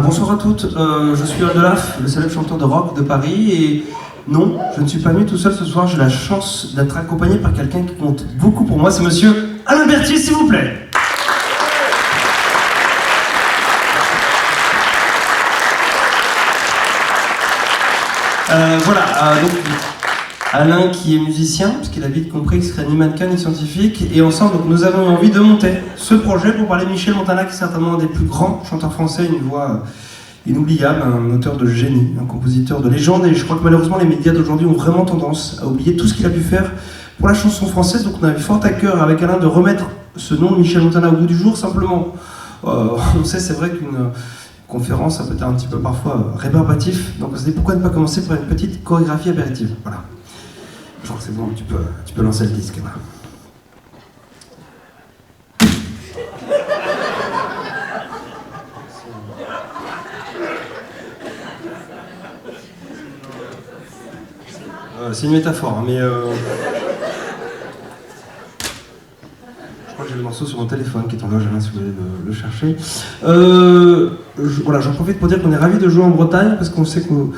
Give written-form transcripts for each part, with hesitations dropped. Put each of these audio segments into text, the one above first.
bonsoir à toutes, je suis Oldelaf, le célèbre chanteur de rock de Paris, et non, je ne suis pas venu tout seul ce soir, j'ai la chance d'être accompagné par quelqu'un qui compte beaucoup pour moi, c'est monsieur Alain Berthier, s'il vous plaît. Donc Alain qui est musicien, puisqu'il a vite compris qu'il serait ni mannequin ni scientifique, et ensemble donc, nous avons envie de monter ce projet pour parler de Michel Montana, qui est certainement un des plus grands chanteurs français, une voix inoubliable, un auteur de génie, un compositeur de légende, et je crois que malheureusement les médias d'aujourd'hui ont vraiment tendance à oublier tout ce qu'il a pu faire pour la chanson française, donc on avait fort à cœur avec Alain de remettre ce nom de Michel Montana au goût du jour, simplement. On sait, c'est vrai qu'une conférence, ça peut être un petit peu parfois rébarbatif, donc on s'est dit pourquoi ne pas commencer par une petite chorégraphie apéritive, voilà. Je crois que c'est bon, tu peux lancer le disque, voilà. C'est une métaphore, hein, mais je crois que j'ai le morceau sur mon téléphone qui est en loge, Alain, si vous voulez le chercher. Voilà, j'en profite pour dire qu'on est ravis de jouer en Bretagne, parce qu'on sait qu'au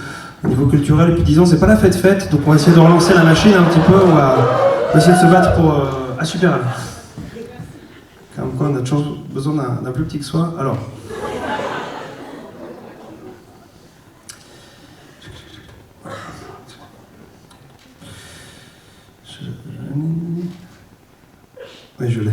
niveau culturel, depuis 10 ans, c'est pas la fête, donc on va essayer de relancer la machine un petit peu, on va essayer de se battre pour... Ah super, comme quoi on a toujours besoin d'un plus petit que soi, alors... Oui, je l'ai.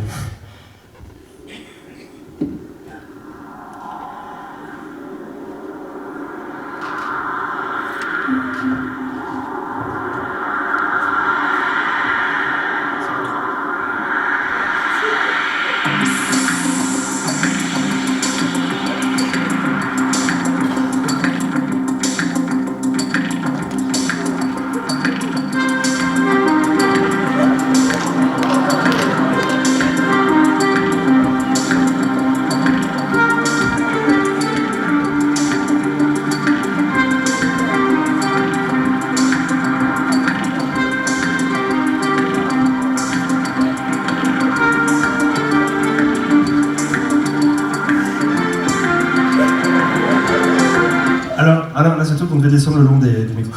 Alors là c'est tout, donc je vais descendre le long des micros.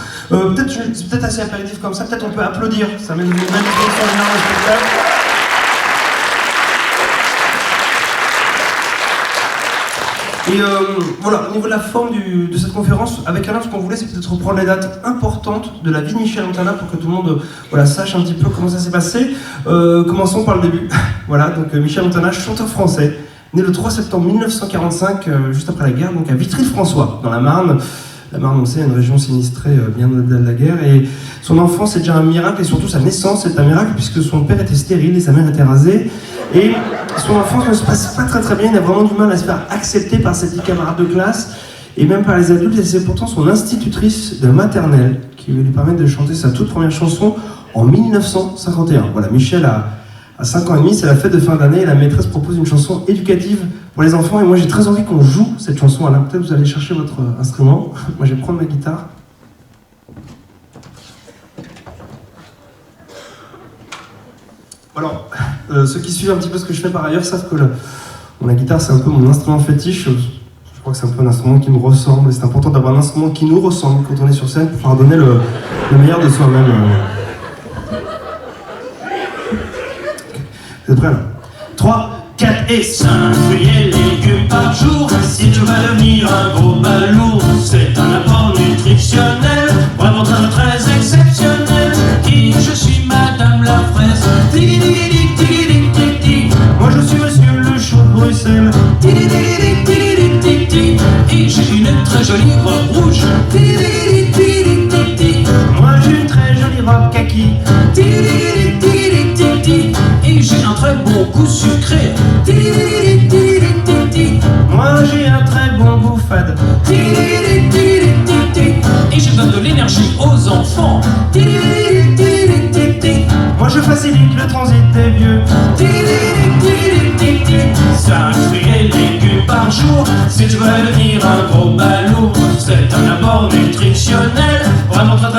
C'est peut-être assez apéritif comme ça, peut-être on peut applaudir, ça met une belle direction générale au spectacle. Et voilà, au niveau de la forme de cette conférence, avec Alain, ce qu'on voulait, c'est peut-être reprendre les dates importantes de la vie de Michel Montana pour que tout le monde sache un petit peu comment ça s'est passé. Commençons par le début. Voilà, donc Michel Montana, chanteur français, né le 3 septembre 1945, juste après la guerre, donc à Vitry-le-François, dans la Marne. La Marne, on sait, est une région sinistrée bien au-delà de la guerre. Et son enfance est déjà un miracle, et surtout sa naissance est un miracle, puisque son père était stérile et sa mère était rasée. Et son enfance ne se passe pas très bien, il a vraiment du mal à se faire accepter par ses 10 camarades de classe, et même par les adultes, et c'est pourtant son institutrice de maternelle qui va lui permettre de chanter sa toute première chanson en 1951. Voilà, Michel a 5 ans et demi, c'est la fête de fin d'année, et la maîtresse propose une chanson éducative pour les enfants, et moi j'ai très envie qu'on joue cette chanson. Alors peut-être vous allez chercher votre instrument, moi je vais prendre ma guitare. Alors, ceux qui suivent un petit peu ce que je fais par ailleurs savent que la guitare c'est un peu mon instrument fétiche. Je crois que c'est un peu un instrument qui me ressemble, et c'est important d'avoir un instrument qui nous ressemble quand on est sur scène pour pouvoir donner le meilleur de soi-même. Vous êtes prêts là? 3, 4 et 5 fruits et légumes par jour. Si tu vas devenir un gros balourd, c'est un apport nutritionnel vraiment très exceptionnel. Qui je suis madame la fraise, tig-tig-tig, tig-tig-tig-tig. Moi je suis monsieur le chou de Bruxelles, tig-tig-tig, tig-tig-tig-tig. Et j'ai une très jolie robe rouge, tig-tig-tig, tig-tig-tig-tig. Moi j'ai une très jolie robe kaki, tig-tig-tig, tig-tig-tig-tig. Et j'ai un très bon goût sucré, tig-tig-tig, tig-tig-tig-tig. Moi j'ai un très bon goût fade, tig-tig-tig, tig-tig-tig-tig. Et je donne de l'énergie aux enfants, tig-tig-tig, tig-tig-tig-tig. Moi je facilite le transit des vieux, tig-tig-tig, tig-tig-tig-tig. 5 fruits et légumes par jour, si tu veux devenir un gros balourd, c'est un apport nutritionnel vraiment très